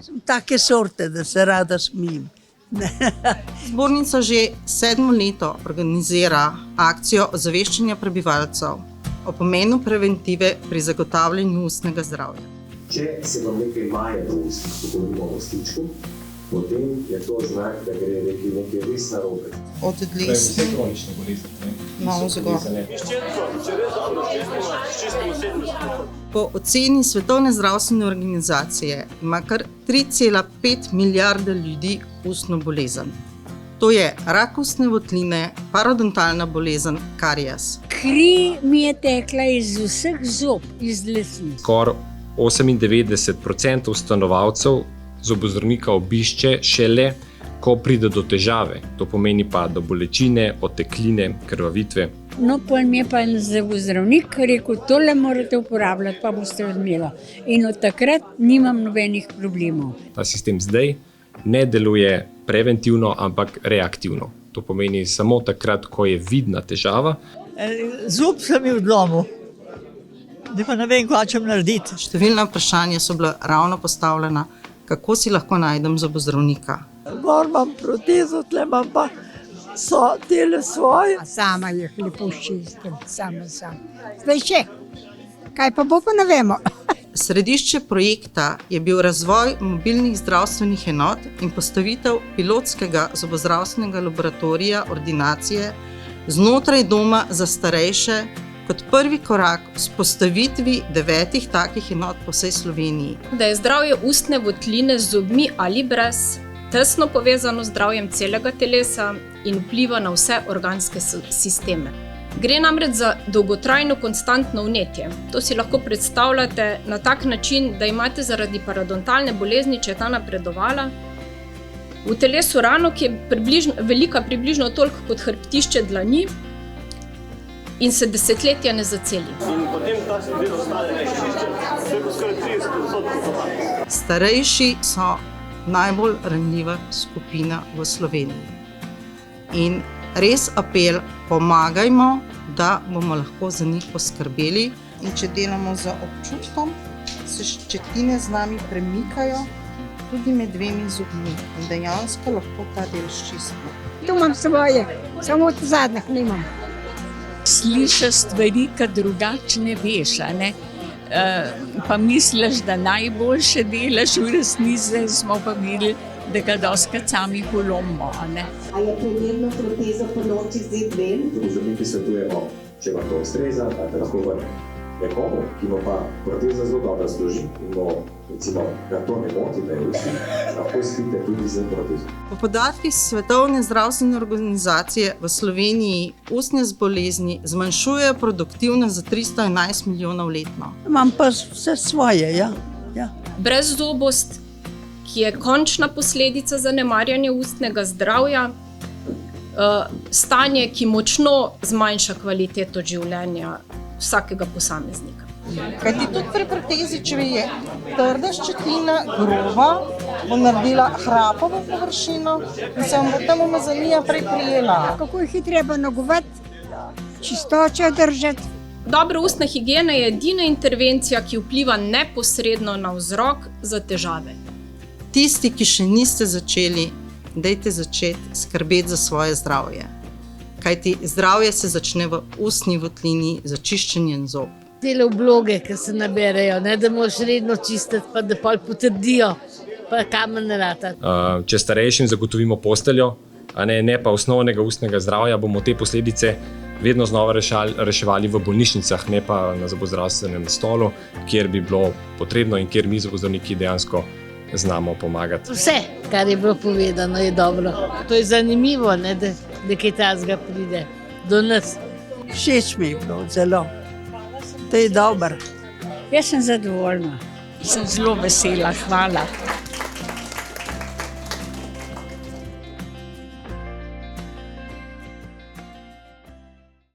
Sem take sorte, da se rada smijim. Zbornica že 7. leto organizira akcijo ozaveščanja prebivalcev o pomenu preventive pri zagotavljanju ustnega zdravja. Če se vam nekaj maje v ustih, ko govorimo o stičku, potem je to znak, da gre nekaj res narobe. Od dlesni kronične bolezni. malo zgor. Po oceni Svetovne zdravstvene organizacije ima kar 3,5 milijarde ljudi ustno bolezen. To je rak ustne votline, parodontalna bolezen, karijes. Kri mi je tekla iz vseh zob, iz dlesni. Skoraj 98% stanovalcev zobozdravnika obišče šele, ko pride do težave. To pomeni pa do bolečine, otekline, krvavitve. No, pol mi je pa zobozdravnik rekel, tole morate uporabljati, pa boste odmela. In od takrat nimam nobenih problemov. Ta sistem zdaj ne deluje preventivno, ampak reaktivno. To pomeni samo takrat, ko je vidna težava. Zub sem mi odlomil, da pa ne vem, kaj čem narediti. Številna vprašanja so bila ravno postavljena, kako si lahko najdem zobozdravnika. Gor imam protezo, tle imam pa so tele svoje. Sama jih lepo čistim, sama. Zdaj še, kaj pa bo, pa ne vemo. Središče projekta je bil razvoj mobilnih zdravstvenih enot in postavitev pilotskega zobozdravstvenega laboratorija ordinacije znotraj doma za starejše kot prvi korak v vzpostavitvi 9 takih enot po vsej Sloveniji. Da je zdravje ustne votline z zobmi ali brez tesno povezano z zdravjem celega telesa in vpliva na vse organske sisteme. Gre namreč za dolgotrajno konstantno vnetje. To si lahko predstavljate na tak način, da imate zaradi parodontalne bolezni, če je ta napredovala, v telesu rano, ki je velika približno toliko kot hrbtišče dlani in se desetletja ne zaceli. In potem ta del ostane nečiščen, to je skoraj 30% Starejši so najbolj ranljiva skupina v Sloveniji. In res apel, pomagajmo, da bomo lahko za njih poskrbeli. In če delamo z občutkom, se ščetine z nami premikajo tudi med 2 zobmi in dejansko lahko ta del ščistimo. Tu imam svoje, samo od zadnjih nimam. Slišiš stvari, ki drugače ne veš, a ne? Pa misliš, da najboljše delaš, v resnici smo pa videli, da ga dostikrat sami polomimo, a ne? A je primerno protezo po noči vzeti ven? Zobozdravniki svetujemo, če vam to ustreza, dajte lahko vrne. Nekomu, ki mu pa proteza zelo dobro služi in mu recimo ga to ne moti, da je usti, lahko spite tudi z protezo. Po podatkih Svetovne zdravstvene organizacije v Sloveniji ustne bolezni zmanjšujejo produktivnost za 311 milijonov letno. Imam pa vse svoje, ja. Brezzobost, ki je končna posledica zanemarjanja ustnega zdravja, stanje, ki močno zmanjša kvaliteto življenja vsakega posameznika. Kajti tudi pri protezi, če je trda ščetina, groba, bo naredila hrapovo površino in se vam bo tam umazanija prej prijela. Kako jih je treba negovati, čistočo držati. Dobra ustna higiena je edina intervencija, ki vpliva neposredno na vzrok za težave. Tisti, ki še niste začeli, dajte začeti skrbeti za svoje zdravje. Kajti zdravje se začne v ustni votlini z čiščenjem zob. Tele vloge, ki se naberejo, ne, da moraš redno čistiti, pa da pol potrdijo, pa kamen ne rata. Če starejšim zagotovimo posteljo, a ne pa osnovnega ustnega zdravja, bomo te posledice vedno znova reševali v bolnišnicah, ne pa na zobozdravstvenem stolu, kjer bi bilo potrebno in kjer mi zobozdravniki dejansko znamo pomagati. Vse, kar je bilo povedano, je dobro. To je zanimivo, ne, da kaj takega pride do nas. Všeč mi je bilo zelo. To je dobro. Jaz sem zadovoljna. Sem zelo vesela, hvala.